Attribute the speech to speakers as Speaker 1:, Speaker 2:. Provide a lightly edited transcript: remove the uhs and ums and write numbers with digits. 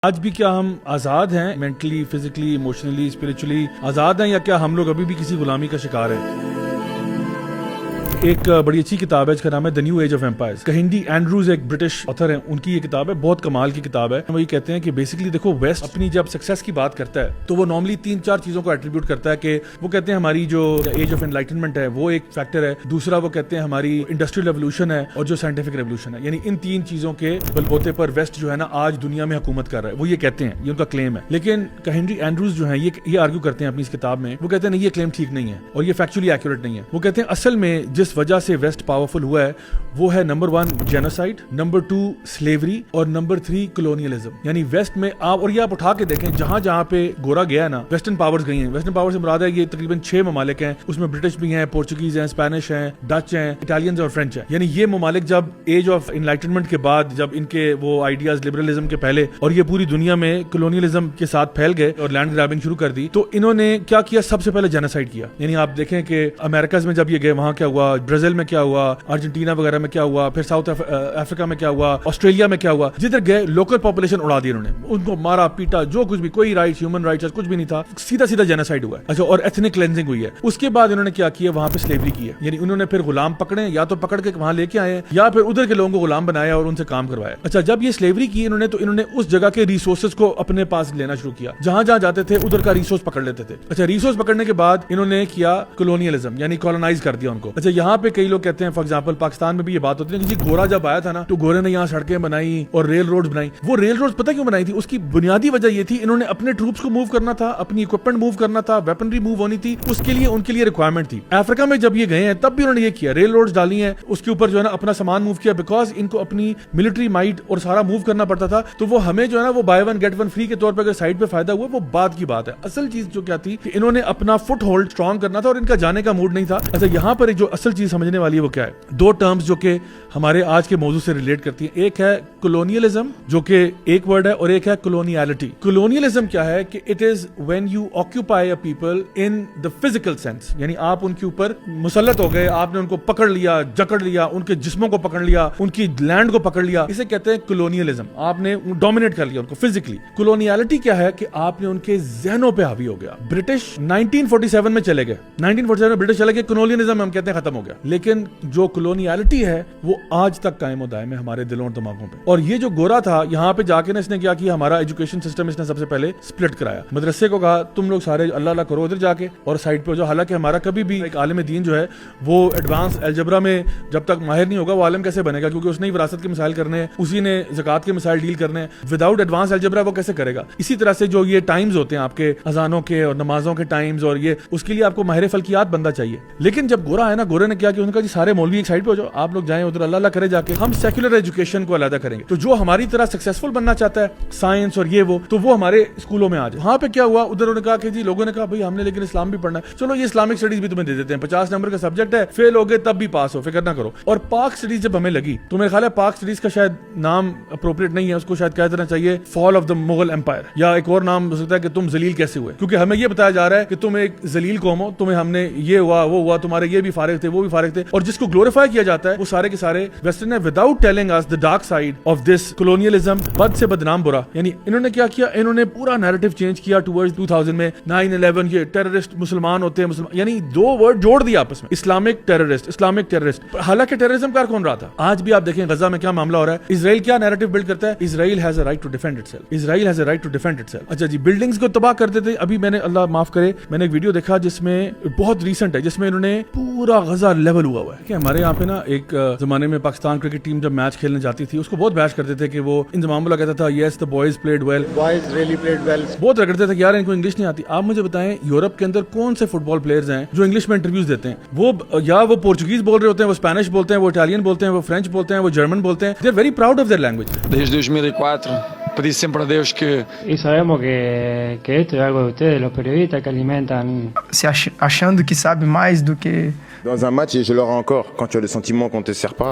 Speaker 1: آج بھی کیا ہم آزاد ہیں؟ مینٹلی، فزیکلی، ایموشنلی، اسپرچولی آزاد ہیں، یا کیا ہم لوگ ابھی بھی کسی غلامی کا شکار ہیں؟ ایک بڑی اچھی کتاب ہے جس کا نام ہے the new age of empires. Kehinde Andrews ایک برٹش آتھر ہیں، ان کی یہ کتاب ہے، بہت کمال کی کتاب ہے. وہ یہ کہتے ہیں کہ بیسکلی دیکھو، ویسٹ اپنی جب سکسیس کی بات کرتا ہے تو وہ نارملی 3-4 چیزوں کو ایٹریبیوٹ کرتا ہے. کہ وہ کہتے ہیں ہماری جو ایج آف انلائٹنمنٹ ہے وہ ایک فیکٹر ہے، دوسرا وہ کہتے ہیں ہماری انڈسٹریل ریولوشن ہے، اور جو سائنٹیفک ریولوشن ہے. یعنی ان 3 چیزوں کے بلبوتے پر ویسٹ جو ہے نا آج دنیا میں حکومت کر رہا ہے. وہ یہ کہتے ہیں، یہ ان کا کلیم ہے. لیکن کہنڈی اینڈروز جو ہیں یہ آرگیو کرتے ہیں اپنی اس کتاب میں. وہ کہتے ہیں نہیں، یہ کلیم ٹھیک نہیں ہے اور یہ فیکچولی ایکوریٹ نہیں ہے. وہ کہتے ہیں اصل میں جس وجہ سے ویسٹ پاورفل ہوا ہے وہ ہے نمبر 1 جینوسائڈ، نمبر 2 سلیوری، اور نمبر 3 کلونیلزم. یعنی ویسٹ میں اور یہ آپ اٹھا کے دیکھیں جہاں جہاں پہ گورا گیا ہے نا، ویسٹرن پاورز گئی ہیں. ویسٹرن پاور سے مراد ہے یہ تقریباً 6 ممالک ہیں، اس میں برٹش بھی ہیں، پورچوگیز ہیں، اسپینش ہیں، ڈچ ہیں، اٹالینز اور فرینچ ہیں. یعنی یہ ممالک جب ایج آف انلائٹنمنٹ کے بعد، جب ان کے وہ آئیڈیاز لبرلزم کے پہلے اور یہ پوری دنیا میں کلونیلزم کے ساتھ پھیل گئے اور لینڈ گرابنگ شروع کر دی، تو انہوں نے کیا کیا؟ سب سے پہلے جینوسائڈ کیا. یعنی آپ دیکھیں کہ امریکاز میں جب یہ گئے وہاں کیا ہوا، برازیل میں کیا ہوا، ارجنٹینا وغیرہ میں کیا ہوا، پھر ساؤتھ افریقہ میں کیا ہوا، آسٹریلیا میں کیا ہوا. جدھر گئے لوکل پاپولیشن اڑا دی انہوں نے، ان کو مارا پیٹا، جو کچھ بھی، کوئی رائٹس، ہیومن رائٹس کچھ بھی نہیں تھا، سیدھا جینوسائڈ ہوا ہے. اچھا، اور ایتھنک کلینزنگ ہوئی ہے. اس کے بعد انہوں نے کیا کیا؟ وہاں پہ سلیوری کی ہے. یعنی انہوں نے پھر غلام پکڑے، یا تو پکڑ کے وہاں لے کے آئے یا پھر ادھر کے لوگوں کو غلام بنایا اور ان سے کام کروایا. اچھا، جب یہ سلیوری کی انہوں نے تو انہوں نے اس جگہ کے ریسورسز کو اپنے پاس لینا شروع کیا. جہاں جہاں جاتے تھے ادھر کا ریسورس پکڑ لیتے تھے. اچھا، ریسورس پکڑنے کے بعد انہوں نے کیا؟ کلونیلزم، یعنی کالونائز کر دیا ان کو. اچھا، یہاں پہ کئی لوگ کہتے ہیں، فار ایگزامپل پاکستان میں بھی یہ بات ہوتی ہے کہ جی گورا جب آیا تھا نا تو گورے نے یہاں سڑکیں بنائی اور ریل روڈز بنائی. وہ ریل روڈز پتہ کیوں بنائی تھی؟ اس کی بنیادی وجہ یہ تھی انہوں نے اپنے ٹروپس کو موو کرنا تھا، اپنی اکوپمنٹ موو کرنا تھا، ویپنری موو ہونی تھی. اس کے لیے ان کے لیے ریکوائرمنٹ تھی. افریقہ میں جب یہ گئے ہیں تب بھی انہوں نے یہ کیا، ریل روڈز ڈالی ہیں، اس کے اوپر جو ہے نا اپنا سامان موو کیا، بیکاز ان کو اپنی ملٹری مائٹ اور سارا موو کرنا پڑتا تھا. تو وہ ہمیں جو ہے نا وہ بائی 1 گیٹ 1 فری کے طور پہ اگر سائڈ پہ فائدہ ہوا وہ بعد کی بات ہے. اصل چیز جو کیا تھی کہ انہوں نے اپنا فٹ ہولڈ اسٹرانگ کرنا تھا اور ان کا جانے کا موڈ نہیں تھا. اچھا، یہاں پر جو اصل چیز سمجھنے والی ہے وہ کیا ہے؟ 2 ٹرمز جو کہ ہمارے آج کے موضوع سے ریلیٹ کرتی ہیں. ایک ہے کلونیلزم جو کہ ایک ورڈ ہے، اور ایک ہے کلونیالٹی. کلونیلزم کیا ہے کہ it is when you occupy a people in the physical sense. یعنی آپ ان کے اوپر مسلط ہو گئے، آپ نے ان کو پکڑ لیا، جکڑ لیا، ان کے جسموں کو پکڑ لیا، ان کی لینڈ کو پکڑ لیا. اسے کہتے ہیں کلونیلزم. آپ نے ڈومینیٹ کر لیا ان کو فزیکلی. کلونیالٹی کیا ہے کہ آپ نے ان کے ذہنوں پہ حاوی ہو گیا. برٹش 1947 میں چلے گئے، 1947 میں برٹش چلے گئے، کلونیلزم ہم کہتے ہیں ختم ہو گیا. لیکن جو کلونیالٹی ہے وہ آج تک قائم و دائم ہے ہمارے دلوں اور دماغوں پہ. اور یہ جو گورا تھا یہاں پہ جا کے اس نے کیا کیا؟ ہمارا ایجوکیشن سسٹم اس نے سب سے پہلے سپلٹ کرایا. مدرسے کو کہا تم لوگ سارے اللہ اللہ کرو ادھر جا کے اور سائڈ پہ جو. حالانکہ ہمارا کبھی بھی ایک عالم دین جو ہے وہ ایڈوانس الجبرا میں جب تک ماہر نہیں ہوگا وہ عالم کیسے بنے گا؟ کیونکہ اس نے وراثت کے مسائل کرنے ہیں، اسی نے زکات کے مسائل ڈیل کرنے ہیں. وداؤٹ ایڈوانس الجبرا وہ کیسے کرے گا؟ اسی طرح سے جو یہ ٹائمز ہوتے ہیں آپ کے اذانوں کے اور نمازوں کے ٹائمز، اور یہ اس کے لیے آپ کو ماہر فلکیات بندہ چاہیے. لیکن جب گورا ہے نا، گورے نے کیا کہ انہوں نے کہا جی سارے مولوی ایک سائڈ پہ ہو جاؤ، آپ لوگ جائیں ادھر اللہ اللہ کرے جا کے، ہم سیکولر ایجوکیشن کو علیحدہ کریں گے. تو جو ہماری طرح سکسیسفل بننا چاہتا ہے سائنس اور یہ تو وہ ہمارے اسکولوں میں آ جائے. وہاں پہ کیا ہوا؟ ادھر انہوں نے کہا کہ جی لوگوں نے کہا بھائی ہم نے لیکن اسلام بھی پڑھنا ہے، چلو یہ اسلامک اسٹڈیز بھی تمہیں دے دیتے ہیں، 50 نمبر کا سبجیکٹ ہے، فیل ہو گئے تب بھی پاس ہو، فکر نہ کرو. اور پاک اسٹڈیز جب ہمیں لگی تو میرے خیال ہے پاک اسٹڈیز کا شاید نام اپروپریٹ نہیں ہے، اس کو شاید کہہ دینا چاہیے فال آف دا مغل امپائر، یا ایک اور نام ہو سکتا ہے کہ تم ذلیل کیسے ہوئے. کیونکہ ہمیں یہ بتایا جا رہا ہے کہ تم ایک ذلیل قوم ہو، تمہیں ہم نے یہ ہوا وہ ہوا، تمہارے یہ بھی فارغ تھے وہ بھی فارغ تھے. اور جس کو گلوریفائی کیا جاتا ہے وہ سارے کے سارے ویسٹرن ہے، without telling us the dark side of this colonialism. بد سے بدنام برا. یعنی انہوں نے کیا کیا؟ انہوں نے پورا نیریٹو چینج کیا ٹورڈز 2000 میں. 9/11 یہ ٹیررسٹ مسلمان ہوتے ہیں، یعنی 2 ورڈ جوڑ دیا آپس میں، اسلامک ٹیررسٹ. حالانکہ ٹیررزم کار کون رہا تھا؟ آج بھی آپ دیکھیں غزہ میں کیا معاملہ ہو رہا ہے. اسرائیل کیا نیریٹو بلڈ کرتا ہے؟ Israel has a right to defend itself. اچھا جی، بلڈنگز کو تباہ کر دیتے. ابھی میں نے اللہ معاف کرے میں نے ایک ویڈیو دیکھا جس میں بہت ریسنٹ ہے، جس میں انہوں نے پورا غزہ لیول ہوا ہے کہ ہمارے یہاں پہ نا ایک زمانے میں پاکستان کرکٹ ٹیم جب میچ کھیلنے جاتی تھی اس کو بہت بیش کرتے تھے کہ وہ انضمام اللہ کہتا تھا یس دا بوائز پلیڈ ویل، بہت رگڑتے تھے کہ یار ان کو انگلش نہیں آتی. آپ مجھے بتائیں یورپ کے اندر کون سے فٹ بال پلیئرز ہیں جو انگلش میں انٹرویوز دیتے ہیں؟ وہ یا وہ پورچوگیز بول رہے ہوتے ہیں، وہ اسپینش بولتے ہیں، وہ اٹالین بولتے ہیں، وہ فرینچ بولتے ہیں، وہ جرمن بولتے ہیں. They are very proud of their language.
Speaker 2: Desde 2004 pedí siempre a Deus que...
Speaker 3: Y sabemos que esto es algo de ustedes, los periodistas que alimentan.
Speaker 4: Se achando que sabe mais do que
Speaker 3: dans un match, et je l'aurai encore, quand tu as le sentiment qu'on te sert pas.